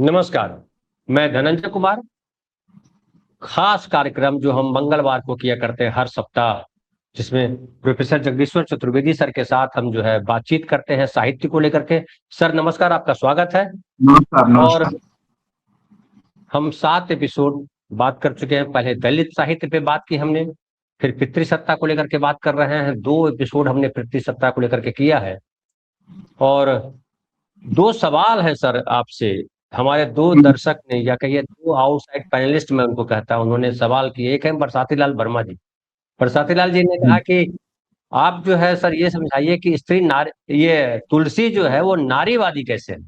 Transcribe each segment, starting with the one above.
नमस्कार। मैं धनंजय कुमार। खास कार्यक्रम जो हम मंगलवार को किया करते हैं हर सप्ताह, जिसमें प्रोफेसर जगदीश्वर चतुर्वेदी सर के साथ हम जो है बातचीत करते हैं साहित्य को लेकर के। सर नमस्कार, आपका स्वागत है। नमस्कार और नमस्कार। हम 7 एपिसोड बात कर चुके हैं। पहले दलित साहित्य पे बात की हमने, फिर पितृसत्ता को लेकर के बात कर रहे हैं। 2 एपिसोड हमने पितृसत्ता को लेकर के किया है। और 2 सवाल है सर आपसे। हमारे 2 दर्शक ने, या कहिए 2 आउटसाइड पैनलिस्ट मैं उनको कहता हूं, उन्होंने सवाल किए। एक है बरसाती लाल वर्मा जी। बरसाती लाल जी ने कहा कि आप जो है सर ये समझाइए कि स्त्री नारी, ये तुलसी जो है वो नारीवादी कैसे है।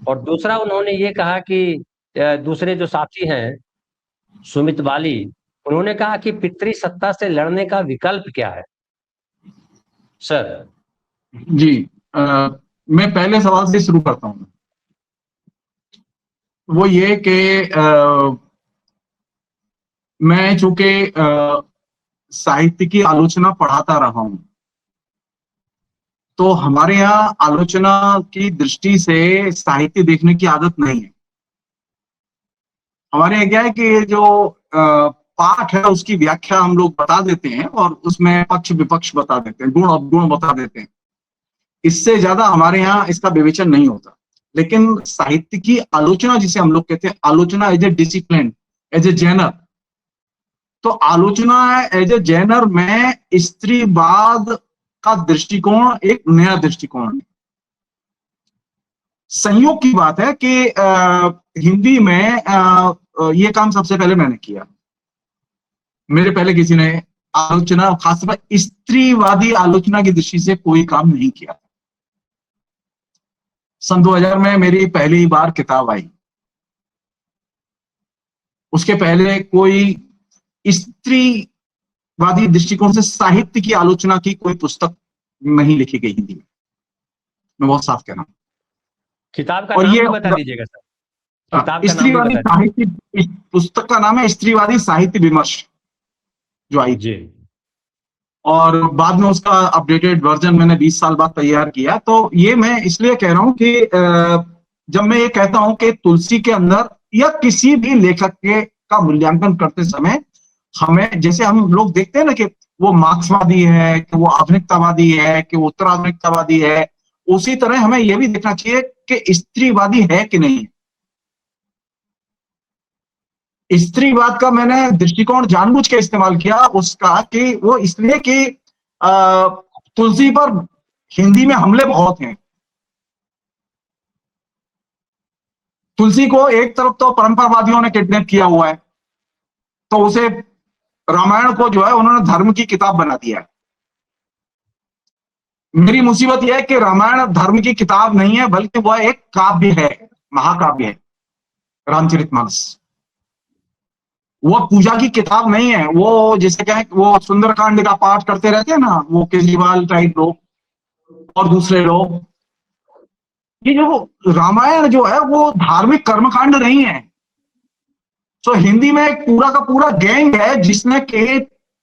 और दूसरा उन्होंने ये कहा कि दूसरे जो साथी हैं सुमित बाली, उन्होंने कहा कि पितृसत्ता से लड़ने का विकल्प क्या है सर। जी, मैं पहले सवाल से शुरू करता हूँ। वो ये कि मैं चूंकि साहित्य की आलोचना पढ़ाता रहा हूं, तो हमारे यहाँ आलोचना की दृष्टि से साहित्य देखने की आदत नहीं है। हमारे यहाँ क्या है कि ये जो पाठ है उसकी व्याख्या हम लोग बता देते हैं और उसमें पक्ष विपक्ष बता देते हैं, गुण अवगुण बता देते हैं। इससे ज्यादा हमारे यहाँ इसका विवेचन नहीं होता। लेकिन साहित्य की आलोचना जिसे हम लोग कहते हैं, आलोचना as a discipline, as a genre, तो आलोचना एज ए जैनर में स्त्रीवाद का दृष्टिकोण एक नया दृष्टिकोण है। संयोग की बात है कि हिंदी में ये काम सबसे पहले मैंने किया। मेरे पहले किसी ने आलोचना, खासतौर पर स्त्रीवादी आलोचना की दृष्टि से कोई काम नहीं किया। सन 2000 में मेरी पहली बार किताब आई। उसके पहले कोई स्त्रीवादी दृष्टिकोण से साहित्य की आलोचना की कोई पुस्तक नहीं लिखी गई हिंदी में। मैं बहुत साफ कह रहा हूं। किताब का और नाम ये भी बता दीजिएगा सर। किताब का नाम भी स्त्रीवादी बता साहित्य, इस पुस्तक का नाम है स्त्रीवादी साहित्य विमर्श, जो आई दीजिए थी। जी। और बाद में उसका अपडेटेड वर्जन मैंने 20 साल बाद तैयार किया। तो ये मैं इसलिए कह रहा हूं कि जब मैं ये कहता हूं कि तुलसी के अंदर या किसी भी लेखक के का मूल्यांकन करते समय हमें, जैसे हम लोग देखते हैं ना कि वो मार्क्सवादी है, कि वो आधुनिकतावादी है, कि वो उत्तर आधुनिकतावादी है, उसी तरह हमें यह भी देखना चाहिए कि स्त्रीवादी है कि नहीं। स्त्रीवाद का मैंने दृष्टिकोण जानबूझ के इस्तेमाल किया उसका, कि वो इसलिए कि तुलसी पर हिंदी में हमले बहुत हैं। तुलसी को एक तरफ तो परंपरावादियों ने किडनैप किया हुआ है, तो उसे, रामायण को जो है उन्होंने धर्म की किताब बना दिया है। मेरी मुसीबत यह है कि रामायण धर्म की किताब नहीं है, बल्कि वह एक काव्य है, महाकाव्य है, रामचरितमानस। वो पूजा की किताब नहीं है। वो जैसे क्या है, वो सुंदरकांड का पाठ करते रहते हैं ना, वो केजरीवाल टाइप लोग और दूसरे लोग। ये जो रामायण जो है वो धार्मिक कर्मकांड नहीं है। तो हिंदी में एक पूरा का पूरा गैंग है जिसने के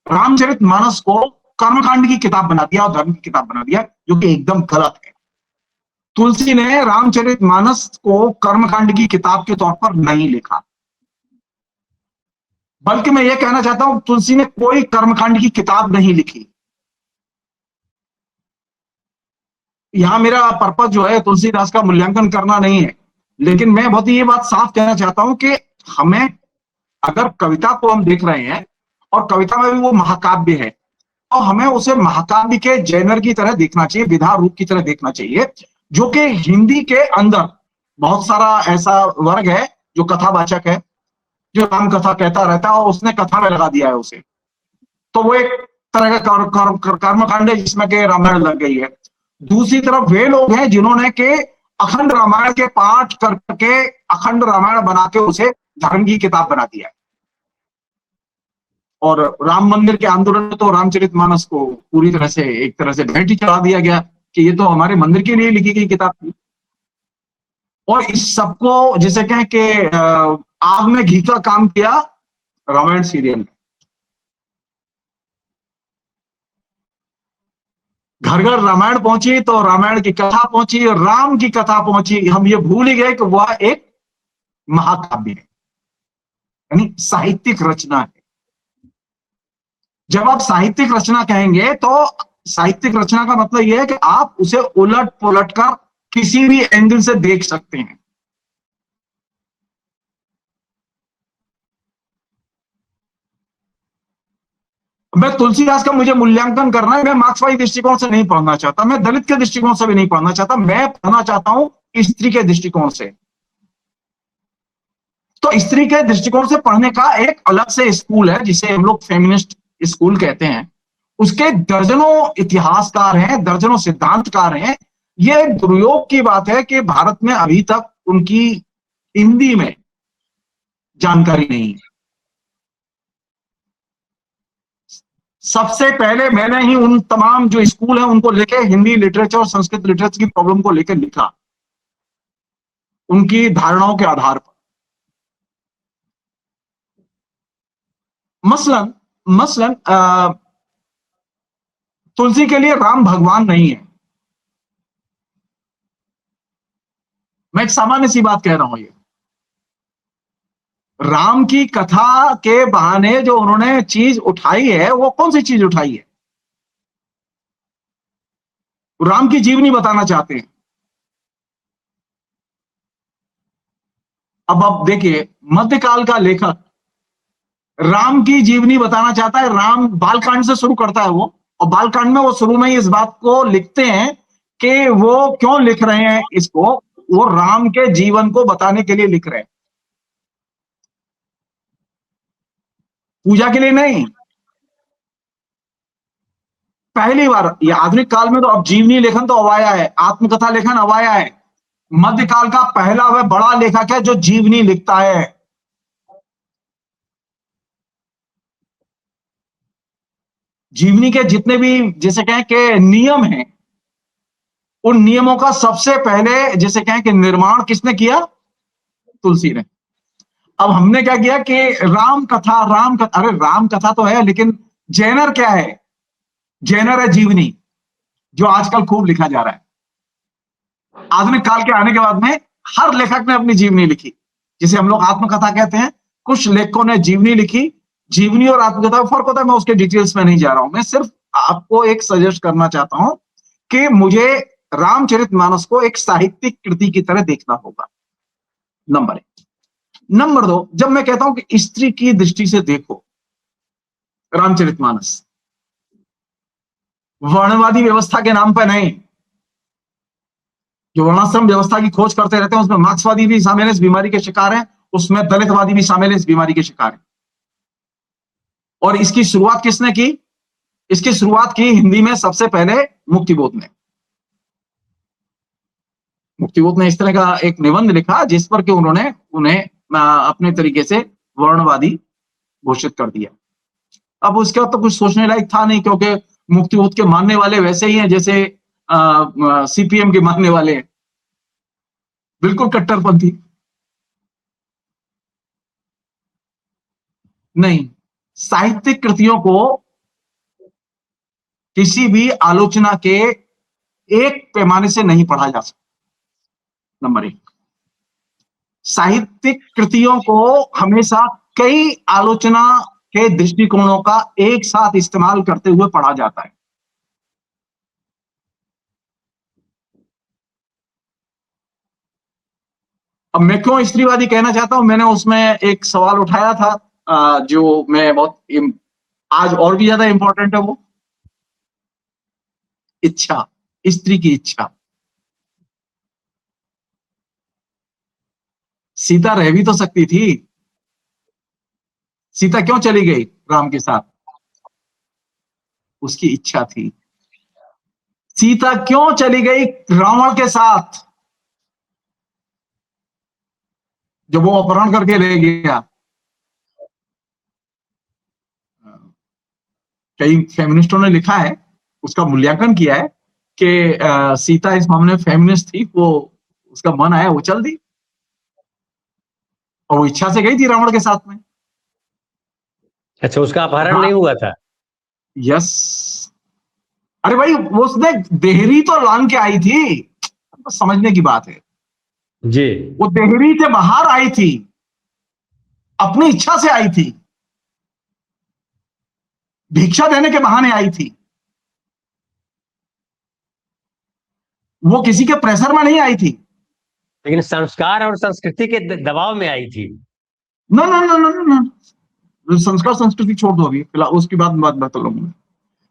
रामचरितमानस को कर्मकांड की किताब बना दिया और धर्म की किताब बना दिया, जो कि एकदम गलत है। तुलसी ने रामचरितमानस को कर्मकांड की किताब के तौर पर नहीं लिखा, बल्कि मैं ये कहना चाहता हूं तुलसी ने कोई कर्मकांड की किताब नहीं लिखी। यहां मेरा पर्पज जो है तुलसीदास का मूल्यांकन करना नहीं है, लेकिन मैं बहुत ही ये बात साफ कहना चाहता हूं कि हमें, अगर कविता को हम देख रहे हैं और कविता में भी वो महाकाव्य है, तो हमें उसे महाकाव्य के जैनर की तरह देखना चाहिए, विधा रूप की तरह देखना चाहिए, जो कि हिंदी के अंदर बहुत सारा ऐसा वर्ग है जो कथावाचक है, जो राम कथा कहता रहता है और उसने कथा में लगा दिया है उसे। तो वो एक तरह का कर्मकांड है जिसमें के रामायण लग गई है। दूसरी तरफ वे लोग हैं जिन्होंने के अखंड रामायण के पाठ करके अखंड रामायण बना के उसे धर्म की किताब बना दिया है। और राम मंदिर के आंदोलन में तो रामचरितमानस को पूरी तरह से, एक तरह से भेंट ही चढ़ा दिया गया कि ये तो हमारे मंदिर के लिए लिखी गई किताब थी। और इस सबको जैसे कहें कि आग में घी का काम किया रामायण सीरियल में। घर घर रामायण पहुंची तो रामायण की कथा पहुंची, राम की कथा पहुंची। हम ये भूल ही गए कि वह एक महाकाव्य है, यानी साहित्यिक रचना है। जब आप साहित्यिक रचना कहेंगे तो साहित्यिक रचना का मतलब यह है कि आप उसे उलट पुलट कर किसी भी एंगल से देख सकते हैं। मैं तुलसीदास का मुझे मूल्यांकन करना है, मैं मार्क्सवादी दृष्टिकोण से नहीं पढ़ना चाहता, मैं दलित के दृष्टिकोण से भी नहीं पढ़ना चाहता, मैं पढ़ना चाहता हूं स्त्री के दृष्टिकोण से। तो स्त्री के दृष्टिकोण से पढ़ने का एक अलग से स्कूल है जिसे हम लोग फेमिनिस्ट स्कूल कहते हैं। उसके दर्जनों इतिहासकार हैं, दर्जनों सिद्धांतकार हैं। यह दुर्योग की बात है कि भारत में अभी तक उनकी हिंदी में जानकारी नहीं है। सबसे पहले मैंने ही उन तमाम जो स्कूल हैं उनको लेके हिंदी लिटरेचर और संस्कृत लिटरेचर की प्रॉब्लम को लेकर लिखा, उनकी धारणाओं के आधार पर। मसलन मसलन तुलसी के लिए राम भगवान नहीं है। मैं एक सामान्य सी बात कह रहा हूं, ये राम की कथा के बहाने जो उन्होंने चीज उठाई है वो कौन सी चीज उठाई है? राम की जीवनी बताना चाहते हैं। अब आप देखिए, मध्यकाल का लेखक राम की जीवनी बताना चाहता है। राम बालकांड से शुरू करता है वो, और बालकांड में वो शुरू में ही इस बात को लिखते हैं कि वो क्यों लिख रहे हैं इसको, वो राम के जीवन को बताने के लिए लिख रहे हैं, पूजा के लिए नहीं। पहली बार ये आधुनिक काल में तो अब जीवनी लेखन तो अवाया है, आत्मकथा लेखन अवाया है। मध्यकाल का पहला वह बड़ा लेखक है जो जीवनी लिखता है। जीवनी के जितने भी जैसे कहें कि नियम हैं, उन नियमों का सबसे पहले जैसे कहें कि निर्माण किसने किया? तुलसी ने। अब हमने क्या किया कि राम कथा अरे राम कथा तो है, लेकिन जैनर क्या है? जैनर है जीवनी, जो आजकल खूब लिखा जा रहा है। आधुनिक काल के आने के बाद में हर लेखक ने अपनी जीवनी लिखी, जिसे हम लोग आत्मकथा कहते हैं। कुछ लेखकों ने जीवनी लिखी। जीवनी और आत्मकथा में फर्क होता है, मैं उसके डिटेल्स में नहीं जा रहा हूं। मैं सिर्फ आपको एक सजेस्ट करना चाहता हूं कि मुझे रामचरितमानस को एक साहित्यिक कृति की तरह देखना होगा, नंबर 1। नंबर 2, जब मैं कहता हूं कि स्त्री की दृष्टि से देखो रामचरितमानस, वर्णवादी व्यवस्था के नाम पर नहीं। जो वर्णाश्रम व्यवस्था की खोज करते रहते हैं उसमें मार्क्सवादी भी शामिल है, इस बीमारी के शिकार हैं। उसमें दलितवादी भी शामिल है, इस बीमारी के शिकार हैं। और इसकी शुरुआत किसने की? इसकी शुरुआत की हिंदी में सबसे पहले मुक्तिबोध ने। मुक्तिबोध ने इस तरह का एक निबंध लिखा जिस पर कि उन्होंने उन्हें अपने तरीके से वर्णवादी घोषित कर दिया। अब उसके बाद तो कुछ सोचने लायक था नहीं, क्योंकि मुक्तिबोध के मानने वाले वैसे ही हैं जैसे सीपीएम के मानने वाले हैं, बिल्कुल कट्टरपंथी। नहीं, साहित्यिक कृतियों को किसी भी आलोचना के एक पैमाने से नहीं पढ़ा जा सकता। नंबर 1, साहित्यिक कृतियों को हमेशा कई आलोचना के दृष्टिकोणों का एक साथ इस्तेमाल करते हुए पढ़ा जाता है। अब मैं क्यों स्त्रीवादी कहना चाहता हूं, मैंने उसमें एक सवाल उठाया था जो मैं बहुत आज और भी ज्यादा इंपॉर्टेंट है, वो इच्छा, स्त्री की इच्छा। सीता रह भी तो सकती थी। सीता क्यों चली गई राम के साथ? उसकी इच्छा थी। सीता क्यों चली गई रावण के साथ जब वो अपहरण करके ले गया? कई फेमिनिस्टों ने लिखा है, उसका मूल्यांकन किया है कि सीता इस मामले में फेमिनिस्ट थी, वो उसका मन आया वो चल दी, और वो इच्छा से गई थी रावण के साथ में। अच्छा, उसका अपहरण नहीं हुआ था? यस। अरे भाई, वो उसने देहरी तो लांग के आई थी, समझने की बात है। जी। वो देहरी से बाहर आई थी, अपनी इच्छा से आई थी, भिक्षा देने के बहाने आई थी, वो किसी के प्रेशर में नहीं आई थी। लेकिन संस्कार और संस्कृति के दबाव में आई थी। ना ना ना ना ना, संस्कार संस्कृति छोड़ दो अभी फिलहाल, उसकी बात बता लूंगा।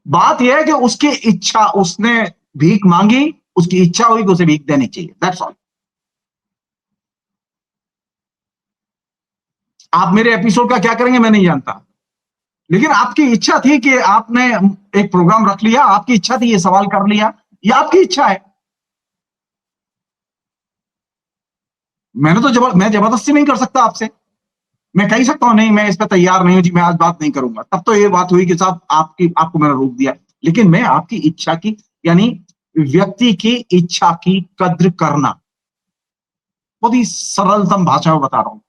बात यह है कि उसकी इच्छा, उसने भीख मांगी, उसकी इच्छा हुई कि उसे भीख देनी चाहिए, दैट्स ऑल। आप मेरे एपिसोड का क्या करेंगे मैं नहीं जानता, लेकिन आपकी इच्छा थी कि आपने एक प्रोग्राम रख लिया, आपकी इच्छा थी ये सवाल कर लिया, ये आपकी इच्छा है। मैं जबरदस्ती नहीं कर सकता आपसे। मैं कह सकता हूं नहीं मैं इस पर तैयार नहीं हूं जी, मैं आज बात नहीं करूंगा, तब तो ये बात हुई कि साहब आपको मैंने रोक दिया। लेकिन मैं आपकी इच्छा की, यानी व्यक्ति की इच्छा की कद्र करना, बहुत ही सरलतम भाषा में बता रहा हूं।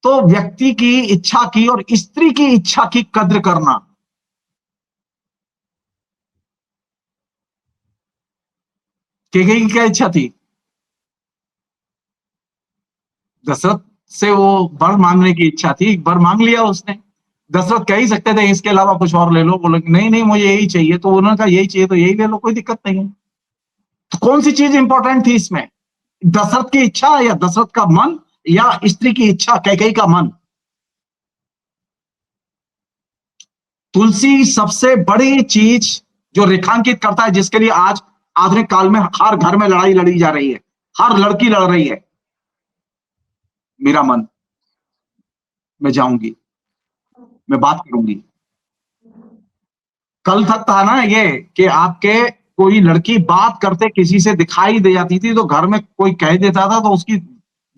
तो व्यक्ति की इच्छा की और स्त्री की इच्छा की कद्र करना, केकई की क्या इच्छा थी? दशरथ से वो वर मांगने की इच्छा थी, वर मांग लिया उसने। दशरथ कह ही सकते थे इसके अलावा कुछ और ले लो, बोले नहीं नहीं मुझे यही चाहिए, तो उन्होंने कहा यही चाहिए तो यही ले लो, कोई दिक्कत नहीं है। तो कौन सी चीज इंपॉर्टेंट थी इसमें, दशरथ की इच्छा या दशरथ का मन, या स्त्री की इच्छा कैकेयी का मन? तुलसी सबसे बड़ी चीज जो रेखांकित करता है, जिसके लिए आज आधुनिक काल में हर घर में लड़ाई लड़ी जा रही है, हर लड़की लड़ रही है, मेरा मन, मैं जाऊंगी, मैं बात करूंगी। कल तक था ना ये कि आपके कोई लड़की बात करते किसी से दिखाई दे जाती थी तो घर में कोई कह देता था तो उसकी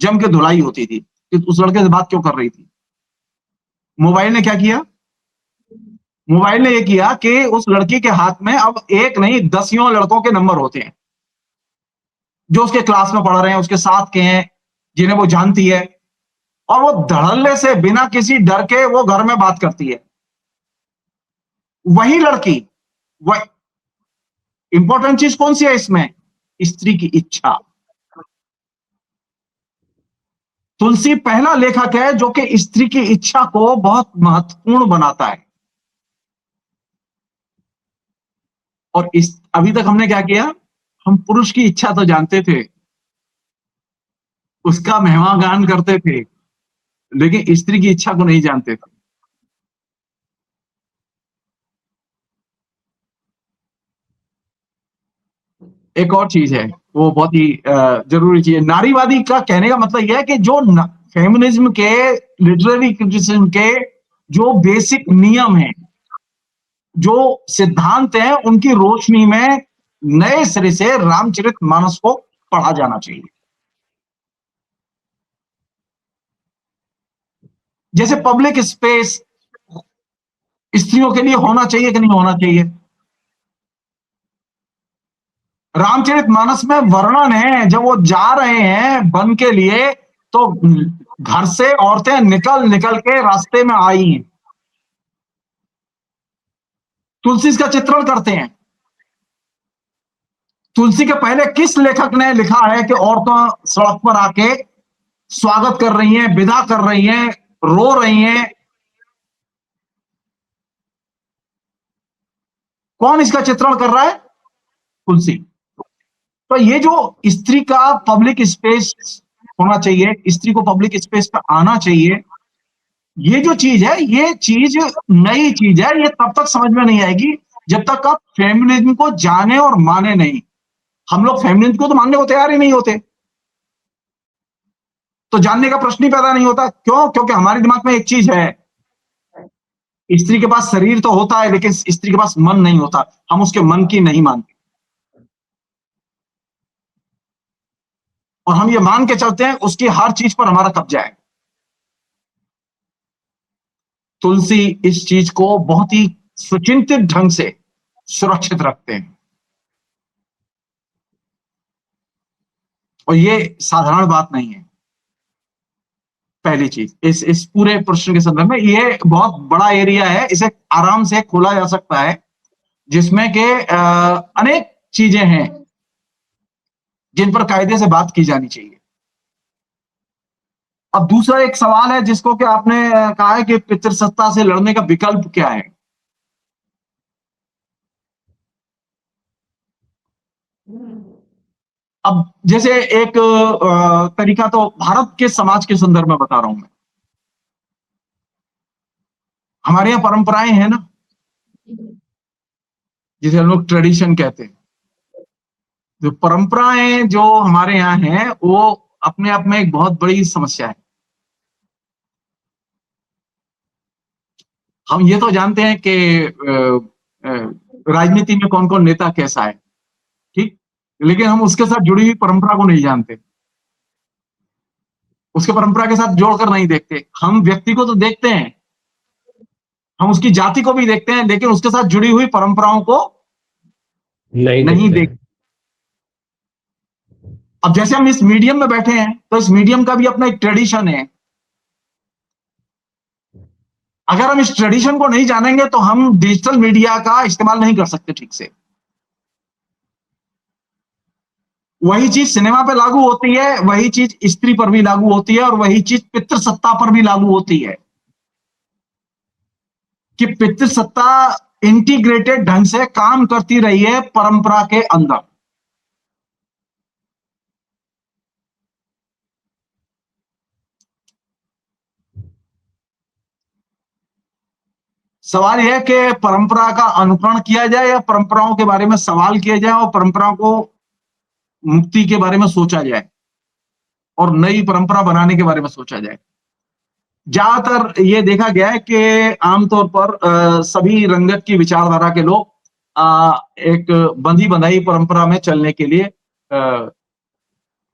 जम के धुलाई होती थी कि उस लड़के से बात क्यों कर रही थी। मोबाइल ने क्या किया? मोबाइल ने ये किया कि उस लड़की के हाथ में अब एक नहीं दसियों लड़कों के नंबर होते हैं, जो उसके क्लास में पढ़ रहे हैं, उसके साथ के हैं, जिन्हें वो जानती है, और वो धड़ल्ले से बिना किसी डर के वो घर में बात करती है। वही लड़की, वह इंपॉर्टेंट चीज कौन सी है इसमें? स्त्री की इच्छा। तुलसी पहला लेखक है जो कि स्त्री की इच्छा को बहुत महत्वपूर्ण बनाता है। और इस अभी तक हमने क्या किया, हम पुरुष की इच्छा तो जानते थे, उसका महिमा गान करते थे, लेकिन स्त्री की इच्छा को नहीं जानते थे। एक और चीज है, वो बहुत ही जरूरी चीज है। नारीवादी का कहने का मतलब यह है कि जो फेमिनिज्म के, लिटरेरी क्रिटिसिज्म के जो बेसिक नियम हैं, जो सिद्धांत हैं, उनकी रोशनी में नए सिरे से रामचरितमानस को पढ़ा जाना चाहिए। जैसे पब्लिक स्पेस स्त्रियों के लिए होना चाहिए कि नहीं होना चाहिए? रामचरितमानस में वर्णन है, जब वो जा रहे हैं वन के लिए तो घर से औरतें निकल निकल के रास्ते में आई हैं, तुलसी इसका चित्रण करते हैं। तुलसी के पहले किस लेखक ने लिखा है कि औरतें सड़क पर आके स्वागत कर रही हैं, विदा कर रही हैं, रो रही हैं? कौन इसका चित्रण कर रहा है? तुलसी। तो ये जो स्त्री का पब्लिक स्पेस होना चाहिए, स्त्री को पब्लिक स्पेस पर आना चाहिए, ये जो चीज है, ये चीज नई चीज है, ये तब तक समझ में नहीं आएगी जब तक आप फेमिनिज्म को जाने और माने नहीं। हम लोग फेमिनिज्म को तो मानने को तैयार ही नहीं होते, तो जानने का प्रश्न ही पैदा नहीं होता। क्यों? क्योंकि हमारे दिमाग में एक चीज है, स्त्री के पास शरीर तो होता है लेकिन स्त्री के पास मन नहीं होता, हम उसके मन की नहीं मानते, और हम ये मान के चलते हैं उसकी हर चीज पर हमारा कब्जा है। तुलसी इस चीज को बहुत ही सुचिंतित ढंग से सुरक्षित रखते हैं, और ये साधारण बात नहीं है। पहली चीज, इस पूरे प्रश्न के संदर्भ में ये बहुत बड़ा एरिया है, इसे आराम से खोला जा सकता है, जिसमें के अनेक चीजें हैं जिन पर कायदे से बात की जानी चाहिए। अब दूसरा एक सवाल है जिसको कि आपने कहा है कि पितृसत्ता से लड़ने का विकल्प क्या है। अब जैसे एक तरीका तो भारत के समाज के संदर्भ में बता रहा हूं मैं। हमारे यहाँ परंपराएं हैं ना, जिसे हम लोग ट्रेडिशन कहते हैं। जो परंपराएं जो हमारे यहाँ हैं वो अपने आप में एक बहुत बड़ी समस्या है। हम ये तो जानते हैं कि राजनीति में कौन कौन नेता कैसा है, ठीक, लेकिन हम उसके साथ जुड़ी हुई परंपरा को नहीं जानते, उसके परंपरा के साथ जोड़कर नहीं देखते। हम व्यक्ति को तो देखते हैं, हम उसकी जाति को भी देखते हैं, लेकिन उसके साथ जुड़ी हुई परंपराओं को नहीं देखते देख। हैं। अब जैसे हम इस मीडियम में बैठे हैं तो इस मीडियम का भी अपना एक ट्रेडिशन है। अगर हम इस ट्रेडिशन को नहीं जानेंगे तो हम डिजिटल मीडिया का इस्तेमाल नहीं कर सकते ठीक से। वही चीज सिनेमा पे लागू होती है, वही चीज स्त्री पर भी लागू होती है, और वही चीज पितृसत्ता पर भी लागू होती है कि पितृसत्ता इंटीग्रेटेड ढंग से काम करती रही है परंपरा के अंदर। सवाल यह है कि परंपरा का अनुकरण किया जाए या परंपराओं के बारे में सवाल किया जाए और परंपराओं को मुक्ति के बारे में सोचा जाए और नई परंपरा बनाने के बारे में सोचा जाए। ज्यादातर ये देखा गया है कि आमतौर पर सभी रंगत की विचारधारा के लोग एक बंधी बंधाई परंपरा में चलने के लिए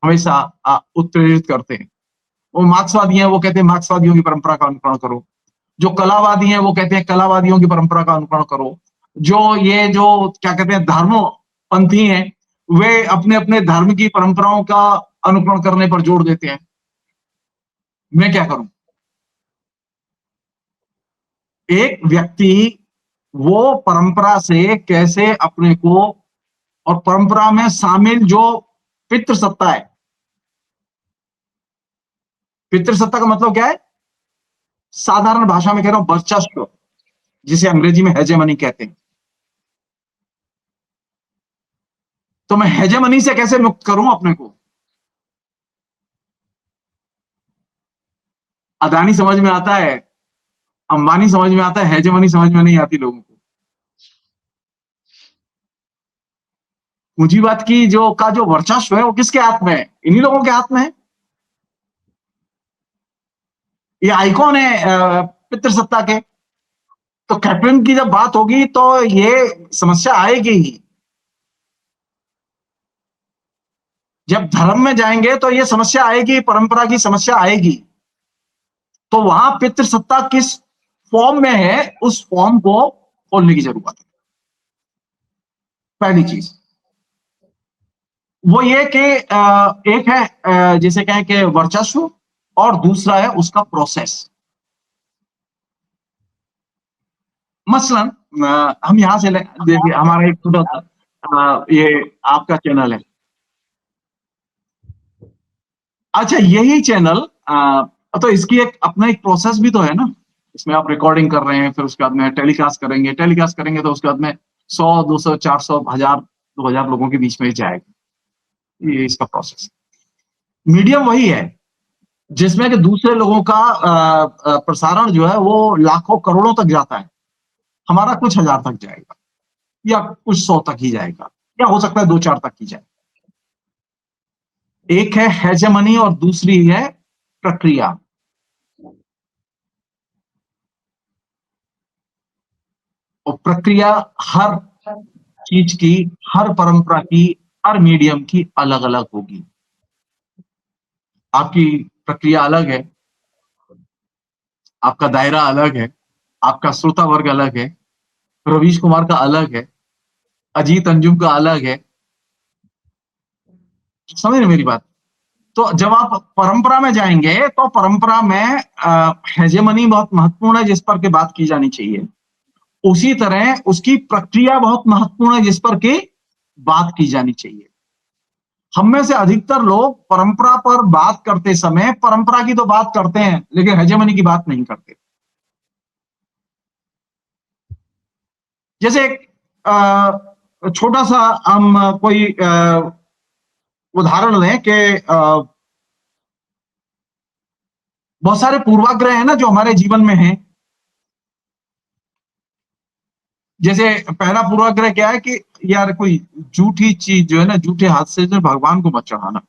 हमेशा उत्प्रेरित करते हैं। वो मार्क्सवादी हैं, वो कहते हैं मार्क्सवादियों की परंपरा का अनुकरण करो। जो कलावादी हैं वो कहते हैं कलावादियों की परंपरा का अनुकरण करो। जो ये जो क्या कहते हैं धर्मपंथी हैं, वे अपने अपने धर्म की परंपराओं का अनुकरण करने पर जोर देते हैं। मैं क्या करूं? एक व्यक्ति वो परंपरा से कैसे अपने को, और परंपरा में शामिल जो पितृसत्ता है, पितृसत्ता का मतलब क्या है? साधारण भाषा में कह रहा हूं, वर्चस्व, जिसे अंग्रेजी में हेजेमनी कहते हैं। तो मैं हेजेमनी से कैसे मुक्त करूं अपने को? अदानी समझ में आता है, अंबानी समझ में आता है, हेजेमनी समझ में नहीं आती लोगों को। पूंजीवाद की जो वर्चस्व है वो किसके हाथ में है? इन्हीं लोगों के हाथ में है। ये आइकॉन है पितृसत्ता के। तो कैप्टन की जब बात होगी तो ये समस्या आएगी ही। जब धर्म में जाएंगे तो ये समस्या आएगी, परंपरा की समस्या आएगी। तो वहां पितृसत्ता किस फॉर्म में है, उस फॉर्म को खोलने की जरूरत है। पहली चीज वो ये कि एक है जिसे कहें कि वर्चस्व, और दूसरा है उसका प्रोसेस। मसलन हम यहां से देखिए, हमारा एक छोटा सा ये आपका चैनल है। अच्छा, यही चैनल तो इसकी एक अपना एक प्रोसेस भी तो है ना। इसमें आप रिकॉर्डिंग कर रहे हैं, फिर उसके बाद में टेलीकास्ट करेंगे, तो उसके बाद में 100, 200, 400, 1000, 2000 लोगों के बीच में जाएगा। ये इसका प्रोसेस। मीडियम वही है जिसमें कि दूसरे लोगों का प्रसारण जो है वो लाखों करोड़ों तक जाता है। हमारा कुछ हजार तक जाएगा, या कुछ 100 तक ही जाएगा, या हो सकता है 2-4 तक ही जाए। एक है हेजेमनी और दूसरी है प्रक्रिया। और प्रक्रिया हर चीज की, हर परंपरा की, हर मीडियम की अलग अलग होगी। आपकी प्रक्रिया अलग है, आपका दायरा अलग है, आपका श्रोता वर्ग अलग है, रवीश कुमार का अलग है, अजीत अंजुम का अलग है। समझ रहे मेरी बात? तो जब आप परंपरा में जाएंगे तो परंपरा में हेजेमनी बहुत महत्वपूर्ण है, जिस पर के बात की जानी चाहिए। उसी तरह उसकी प्रक्रिया बहुत महत्वपूर्ण है, जिस पर के बात की जानी चाहिए। हम में से अधिकतर लोग परंपरा पर बात करते समय परंपरा की तो बात करते हैं, लेकिन हेजेमनी की बात नहीं करते। जैसे एक छोटा सा हम कोई उदाहरण लें कि बहुत सारे पूर्वाग्रह हैं ना जो हमारे जीवन में हैं। जैसे पहला पूर्वाग्रह क्या है कि यार कोई झूठी चीज जो है ना, झूठे हाथ से जो भगवान को मत चढ़ाना।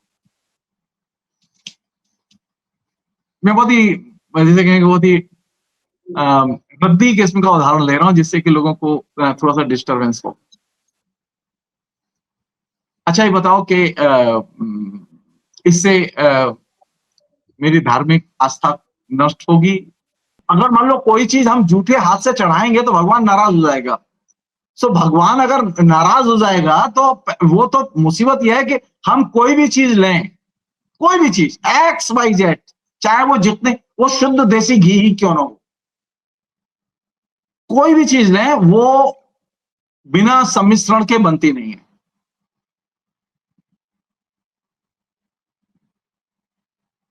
मैं बहुत ही, जैसे कहेंगे, बहुत ही रद्दी किस्म का उदाहरण ले रहा हूं जिससे कि लोगों को थोड़ा सा डिस्टरबेंस हो। अच्छा, ये बताओ कि इससे मेरी धार्मिक आस्था नष्ट होगी? अगर मान लो कोई चीज हम झूठे हाथ से चढ़ाएंगे तो भगवान नाराज हो जाएगा। सो भगवान अगर नाराज हो जाएगा तो वो तो मुसीबत यह है कि हम कोई भी चीज लें, कोई भी चीज XYZ, चाहे वो जितने वो शुद्ध देसी घी ही क्यों ना हो, कोई भी चीज लें वो बिना सम्मिश्रण के बनती नहीं है।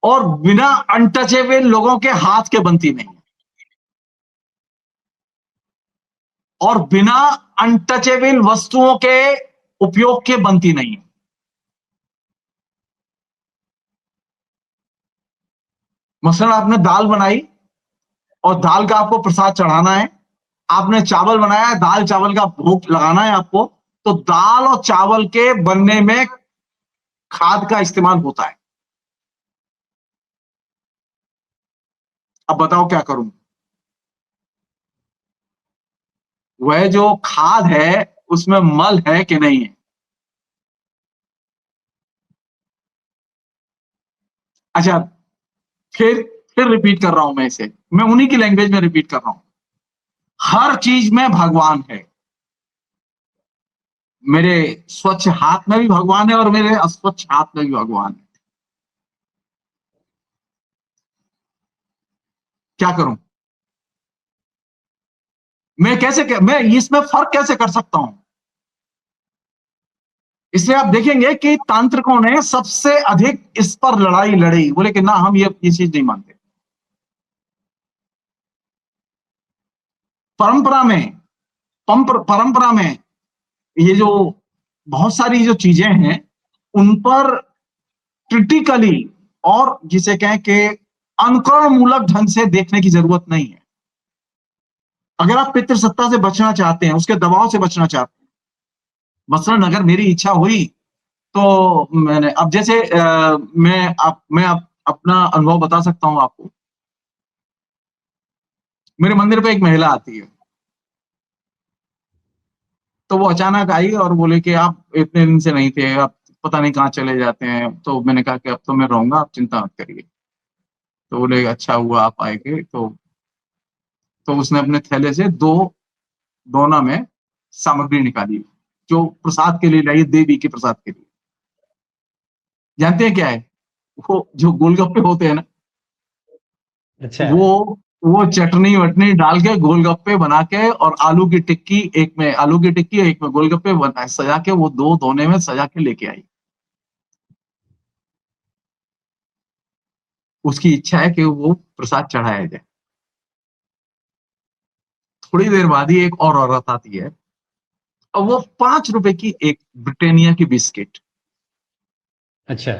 और बिना अनटचेबल लोगों के हाथ के बनती नहीं है। और बिना अनटचेबल वस्तुओं के उपयोग के बनती नहीं है। मसलन आपने दाल बनाई और दाल का आपको प्रसाद चढ़ाना है, आपने चावल बनाया है, दाल चावल का भोग लगाना है आपको, तो दाल और चावल के बनने में खाद का इस्तेमाल होता है। अब बताओ क्या करूं? वह जो खाद है उसमें मल है कि नहीं है? अच्छा, फिर फिर रिपीट कर रहा हूं मैं इसे, मैं उन्हीं की लैंग्वेज में रिपीट कर रहा हूं। हर चीज में भगवान है। मेरे स्वच्छ हाथ में भी भगवान है और मेरे अस्वच्छ हाथ में भी भगवान है। क्या करूं? मैं इसमें फर्क कैसे कर सकता हूं? इसलिए आप देखेंगे कि तांत्रिकों ने सबसे अधिक इस पर लड़ाई लड़ी, बोले कि ना, हम ये चीज नहीं मानते। परंपरा में परंपरा में ये जो बहुत सारी जो चीजें हैं उन पर क्रिटिकली और जिसे कहें कि अनुकरण मूलक ढंग से देखने की जरूरत नहीं है। अगर आप पितृसत्ता से बचना चाहते हैं, उसके दबाव से बचना चाहते हैं, मसलन अगर मेरी इच्छा हुई तो मैंने अब जैसे अपना अनुभव बता सकता हूं आपको। मेरे मंदिर पे एक महिला आती है, तो वो अचानक आई और बोले कि आप इतने दिन से नहीं थे, आप पता नहीं कहाँ चले जाते हैं। तो मैंने कहा कि अब तो मैं रहूंगा, आप चिंता मत करिए। तो बोले अच्छा हुआ आप आएंगे। तो उसने अपने थैले से दो दोना में सामग्री निकाली जो प्रसाद के लिए लाई, देवी के प्रसाद के लिए। जानते हैं क्या है? वो जो गोलगप्पे होते हैं ना, अच्छा। वो चटनी वटनी डाल के गोलगप्पे बना के और आलू की टिक्की, एक में आलू की टिक्की एक में गोलगप्पे बना सजा के, वो दो दोने में सजा के लेके आई। उसकी इच्छा है कि वो प्रसाद चढ़ाया जाए। थोड़ी देर बाद ही एक और औरत आती है और वो 5 रुपए की एक ब्रिटानिया की बिस्किट, अच्छा।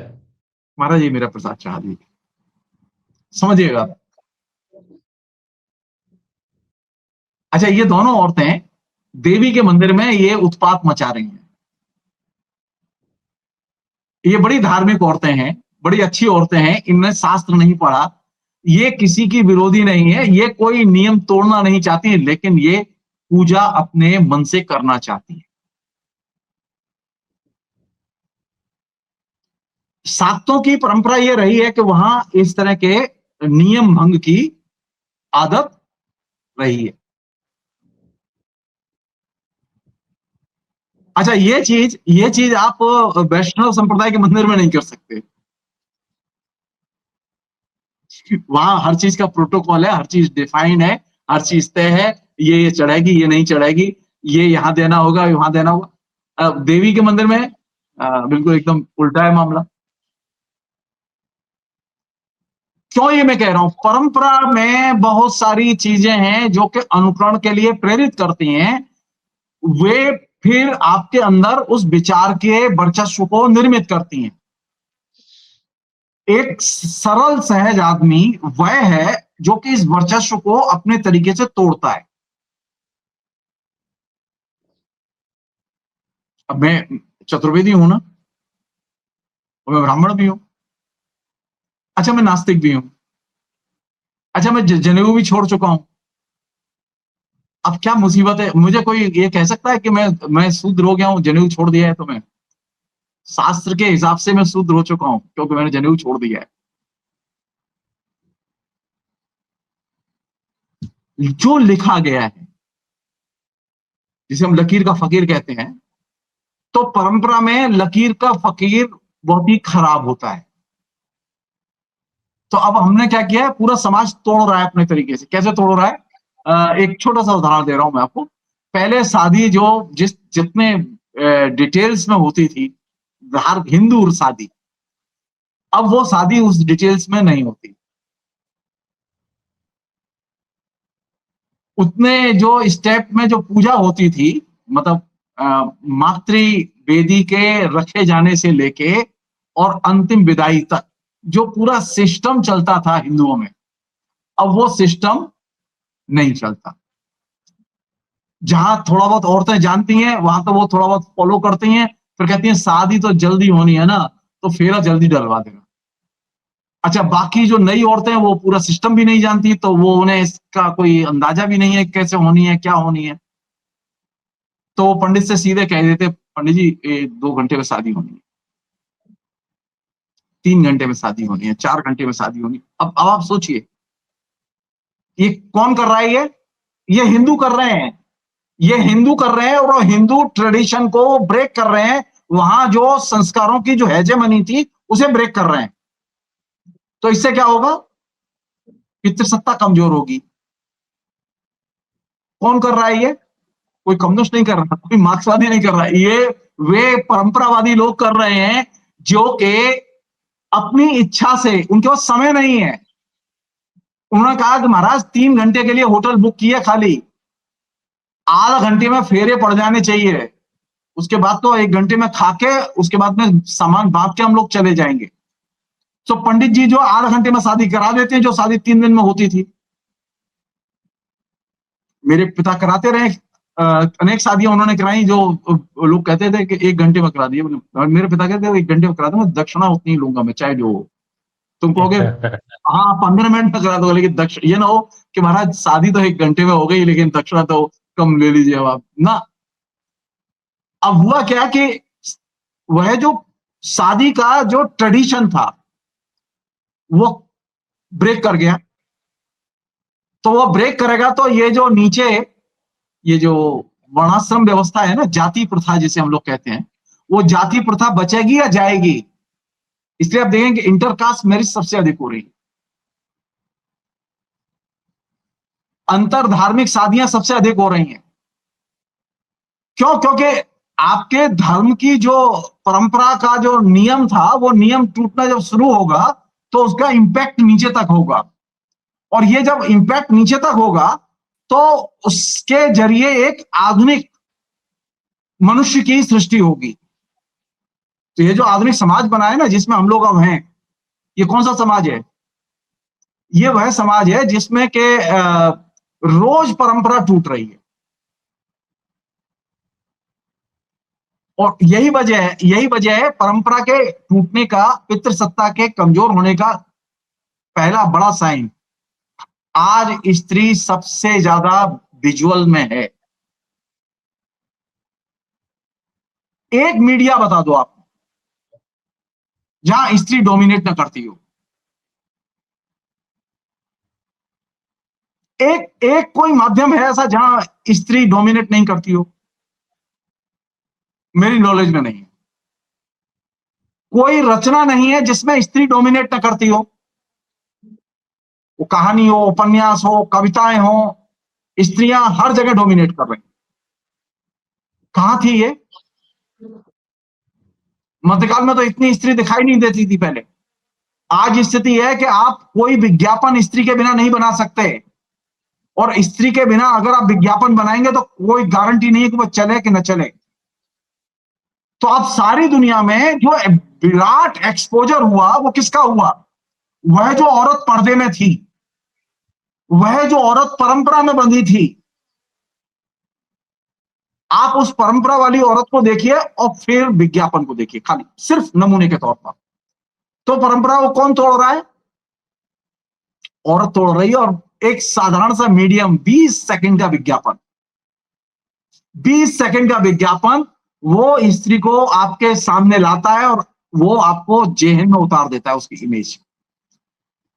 महाराज ये मेरा प्रसाद चढ़ा दीजिए। समझिएगा। अच्छा, ये दोनों औरतें देवी के मंदिर में ये उत्पात मचा रही हैं। ये बड़ी धार्मिक औरतें हैं, बड़ी अच्छी औरतें हैं, इनने शास्त्र नहीं पढ़ा, ये किसी की विरोधी नहीं है, ये कोई नियम तोड़ना नहीं चाहती, लेकिन ये पूजा अपने मन से करना चाहती है। शाक्तों की परंपरा ये रही है कि वहां इस तरह के नियम भंग की आदत रही है। अच्छा, ये चीज आप वैष्णव संप्रदाय के मंदिर में नहीं कर सकते। वहां हर चीज का प्रोटोकॉल है, हर चीज डिफाइंड है, हर चीज तय है। ये चढ़ाएगी, ये नहीं चढ़ाएगी, ये यहां देना होगा, वहां देना होगा। देवी के मंदिर में बिल्कुल एकदम उल्टा है मामला। क्यों ये मैं कह रहा हूं, परंपरा में बहुत सारी चीजें हैं जो कि अनुकरण के लिए प्रेरित करती हैं, वे फिर आपके अंदर उस विचार के वर्चस्व को निर्मित करती हैं। एक सरल सहज आदमी वह है जो कि इस वर्चस्व को अपने तरीके से तोड़ता है। अब मैं चतुर्वेदी हूं ना, और मैं ब्राह्मण भी हूं, अच्छा मैं नास्तिक भी हूं, अच्छा मैं जनेऊ भी छोड़ चुका हूं। अब क्या मुसीबत है, मुझे कोई ये कह सकता है कि मैं शूद्र हो गया हूं, जनेऊ छोड़ दिया है? तो मैं शास्त्र के हिसाब से मैं शूद्र हो चुका हूं क्योंकि मैंने जनेऊ छोड़ दिया है। जो लिखा गया है, जिसे हम लकीर का फकीर कहते हैं, तो परंपरा में लकीर का फकीर बहुत ही खराब होता है। तो अब हमने क्या किया है, पूरा समाज तोड़ रहा है अपने तरीके से। कैसे तोड़ रहा है? एक छोटा सा उदाहरण दे रहा हूं मैं आपको। पहले शादी जो जितने डिटेल्स में होती थी, हिंदू शादी, अब वो शादी उस डिटेल्स में नहीं होती। उतने जो स्टेप में जो पूजा होती थी, मतलब मातृ वेदी के रखे जाने से लेके और अंतिम विदाई तक जो पूरा सिस्टम चलता था हिंदुओं में, अब वो सिस्टम नहीं चलता। जहां थोड़ा बहुत औरतें जानती हैं वहां तो वो थोड़ा बहुत फॉलो करती हैं, फिर कहती हैं शादी तो जल्दी होनी है ना, तो फेरा जल्दी डलवा देना। अच्छा, बाकी जो नई औरतें हैं वो पूरा सिस्टम भी नहीं जानती, तो वो उन्हें इसका कोई अंदाजा भी नहीं है कैसे होनी है, क्या होनी है। तो वो पंडित से सीधे कह देते, पंडित जी 2 घंटे में शादी होनी है, 3 घंटे में शादी होनी है, 4 घंटे में शादी होनी है। अब आप सोचिए, ये कौन कर रहा है? ये हिंदू कर रहे हैं। ये हिंदू कर रहे हैं और हिंदू ट्रेडिशन को ब्रेक कर रहे हैं। वहां जो संस्कारों की जो हेजेमनी थी उसे ब्रेक कर रहे हैं। तो इससे क्या होगा? पितृसत्ता कमजोर होगी। कौन कर रहा है ये? कोई कम्युनिस्ट नहीं कर रहा, कोई मार्क्सवादी नहीं कर रहा है, ये वे परंपरावादी लोग कर रहे हैं जो कि अपनी इच्छा से, उनके पास समय नहीं है। उन्होंने कहा कि महाराज 3 घंटे के लिए होटल बुक किया, खाली आधा घंटे में फेरे पड़ जाने चाहिए, उसके बाद तो 1 घंटे में खा के उसके बाद में सामान बांट के हम लोग चले जाएंगे। तो पंडित जी जो आधा घंटे में शादी करा देते हैं, जो शादी 3 दिन में होती थी। मेरे पिता कराते रहे, अनेक शादियां उन्होंने कराई जो लोग कहते थे कि 1 घंटे में करा दिए। मेरे पिता कहते थे 1 घंटे में करा दूंगा, दक्षिणा उतनी लूंगा मैं चाहे जो हो। तुम कहोगे हाँ 15 मिनट में करा दो, लेकिन ये ना हो कि महाराज शादी तो 1 घंटे में हो गई लेकिन दक्षिणा तो कम ले लीजिए अब आप ना। अब हुआ क्या कि वह जो शादी का जो ट्रेडिशन था वो ब्रेक कर गया। तो वो ब्रेक करेगा तो ये जो नीचे, ये जो वर्णाश्रम व्यवस्था है ना, जाति प्रथा जिसे हम लोग कहते हैं, वो जाति प्रथा बचेगी या जाएगी? इसलिए आप देखेंगे इंटरकास्ट मैरिज सबसे अधिक हो रही है, अंतर धार्मिक शादियां सबसे अधिक हो रही हैं। क्यों? क्योंकि आपके धर्म की जो परंपरा का जो नियम था, वो नियम टूटना जब शुरू होगा तो उसका इंपैक्ट नीचे तक होगा, और ये जब इंपैक्ट नीचे तक होगा तो उसके जरिए एक आधुनिक मनुष्य की सृष्टि होगी। तो ये जो आधुनिक समाज बना है ना, जिसमें हम लोग अब हैं, ये कौन सा समाज है? ये वह समाज है जिसमें के रोज परंपरा टूट रही है। और यही वजह है परंपरा के टूटने का, पितृसत्ता के कमजोर होने का पहला बड़ा साइन, आज स्त्री सबसे ज्यादा विजुअल में है। एक मीडिया बता दो आप जहां स्त्री डोमिनेट न करती हो। एक एक कोई माध्यम है ऐसा जहां स्त्री डोमिनेट नहीं करती हो? मेरी नॉलेज में नहीं है। कोई रचना नहीं है जिसमें स्त्री डोमिनेट न करती हो। वो कहानी हो, उपन्यास हो, कविताएं हो, स्त्रियां हर जगह डोमिनेट कर रही। कहां थी ये? मध्यकाल में तो इतनी स्त्री दिखाई नहीं देती थी पहले। आज स्थिति है कि आप कोई विज्ञापन स्त्री के बिना नहीं बना सकते, और स्त्री के बिना अगर आप विज्ञापन बनाएंगे तो कोई गारंटी नहीं है कि वो चले कि न चले। तो अब सारी दुनिया में जो विराट एक्सपोजर हुआ वो किसका हुआ? वह जो औरत पर्दे में थी, वह जो औरत परंपरा में बंधी थी। आप उस परंपरा वाली औरत को देखिए और फिर विज्ञापन को देखिए, खाली सिर्फ नमूने के तौर पर। तो परंपरा को कौन तोड़ रहा है? औरत तोड़ रही है। और एक साधारण सा मीडियम 20 सेकंड का विज्ञापन, 20 सेकंड का विज्ञापन वो स्त्री को आपके सामने लाता है और वो आपको जेहन में उतार देता है उसकी इमेज।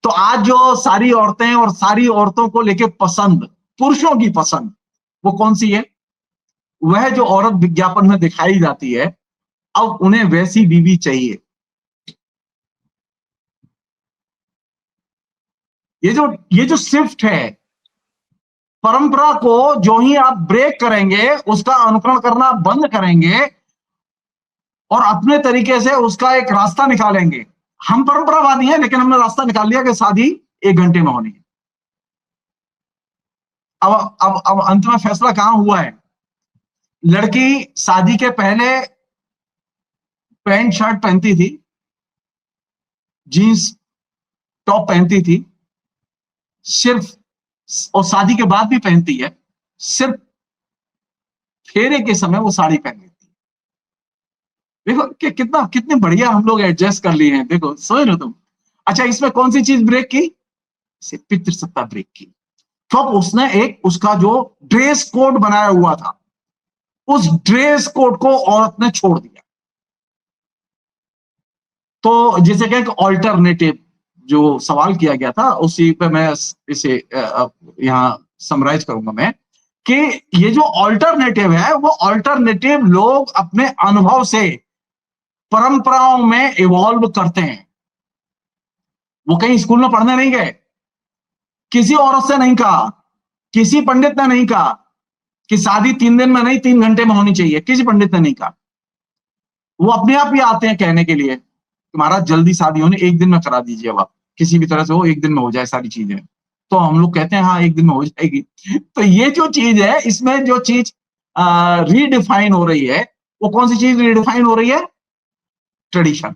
तो आज जो सारी औरतें और सारी औरतों को लेके पसंद, पुरुषों की पसंद, वो कौन सी है? वह जो औरत विज्ञापन में दिखाई जाती है, अब उन्हें वैसी बीवी चाहिए। ये जो शिफ्ट है, परंपरा को जो ही आप ब्रेक करेंगे, उसका अनुकरण करना बंद करेंगे और अपने तरीके से उसका एक रास्ता निकालेंगे। हम परंपरावादी हैं, लेकिन हमने रास्ता निकाल लिया कि शादी 1 घंटे में होनी है। अब अंत में फैसला कहां हुआ है? लड़की शादी के पहले पैंट शर्ट पहनती थी, जीन्स टॉप पहनती थी सिर्फ, और शादी के बाद भी पहनती है, सिर्फ फेरे के समय वो साड़ी पहन लेती है। देखो कि कितने बढ़िया हम लोग एडजस्ट कर लिए हैं। देखो समझ लो तुम। अच्छा, इसमें कौन सी चीज ब्रेक की? पितृसत्ता ब्रेक की। तो उसने एक उसका जो ड्रेस कोड बनाया हुआ था, उस ड्रेस कोड को औरत ने छोड़ दिया। तो जिसे कहें ऑल्टरनेटिव जो सवाल किया गया था, उसी पे मैं इसे यहां समराइज करूंगा मैं, कि ये जो ऑल्टरनेटिव है, वो ऑल्टरनेटिव लोग अपने अनुभव से परंपराओं में इवॉल्व करते हैं। वो कहीं स्कूल में पढ़ने नहीं गए, किसी औरत से नहीं कहा, किसी पंडित ने नहीं कहा कि शादी 3 दिन में नहीं 3 घंटे में होनी चाहिए, किसी पंडित ने नहीं कहा। वो अपने आप ही आते हैं कहने के लिए, तुम्हारा जल्दी शादी होनी, 1 दिन में करा दीजिए, अब आप किसी भी तरह से हो, 1 दिन में हो जाए सारी चीजें। तो हम लोग कहते हैं हाँ 1 दिन में हो जाएगी। तो ये जो चीज है, इसमें जो चीज रीडिफाइन हो रही है, वो कौन सी चीज रीडिफाइन हो रही है? ट्रेडिशन।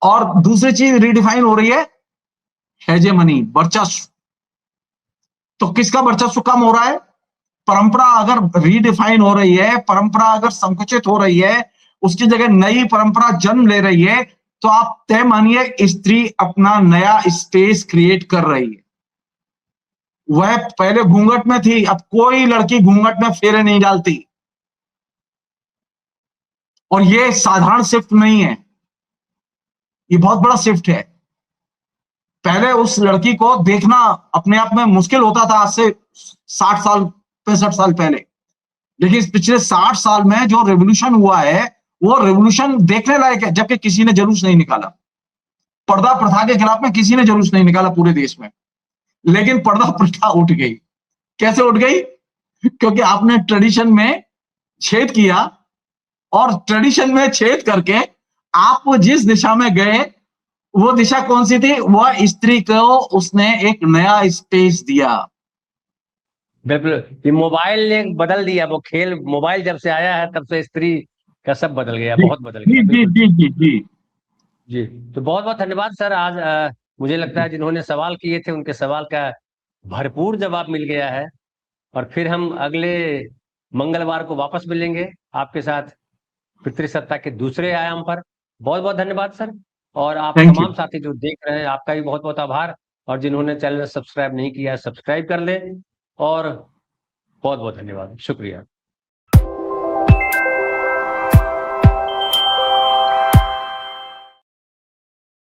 और दूसरी चीज रीडिफाइन हो रही है हेजेमनी, वर्चस्व। तो किसका वर्चस्व कम हो रहा है? परंपरा अगर रीडिफाइन हो रही है, परंपरा अगर संकुचित हो रही है, उसकी जगह नई परंपरा जन्म ले रही है, तो आप तय मानिए स्त्री अपना नया स्पेस क्रिएट कर रही है। वह पहले घूंघट में थी, अब कोई लड़की घूंघट में फेरे नहीं डालती। और ये साधारण शिफ्ट नहीं है, ये बहुत बड़ा शिफ्ट है। पहले उस लड़की को देखना अपने आप में मुश्किल होता था, आज से 60 साल 65 साल पहले। लेकिन इस पिछले 60 साल में जो रेवोल्यूशन हुआ है, वो रेवोल्यूशन देखने लायक है। जबकि किसी ने जुलूस नहीं निकाला, पर्दा प्रथा के खिलाफ में किसी ने जुलूस नहीं निकाला पूरे देश में, लेकिन पर्दा प्रथा उठ गई। कैसे उठ गई? क्योंकि आपने ट्रेडिशन में छेद किया, और ट्रेडिशन में छेद करके आप जिस दिशा में गए, वो दिशा कौन सी थी? वह स्त्री को उसने एक नया स्पेस दिया। बिल्कुल, ये मोबाइल ने बदल दिया वो खेल। मोबाइल जब से आया है तब से स्त्री का सब बदल गया, जी बहुत बदल जी गया। जी बिल्कुल जी जी जी। जी। तो बहुत बहुत धन्यवाद सर। आज मुझे लगता है जिन्होंने सवाल किए थे उनके सवाल का भरपूर जवाब मिल गया है। और फिर हम अगले मंगलवार को वापस मिलेंगे आपके साथ पितृसत्ता के दूसरे आयाम पर। बहुत बहुत धन्यवाद सर। और आप थैंक यू। तमाम साथी जो देख रहे हैं, आपका भी बहुत बहुत आभार। और जिन्होंने चैनल सब्सक्राइब नहीं किया, सब्सक्राइब कर लें। और बहुत बहुत धन्यवाद, शुक्रिया।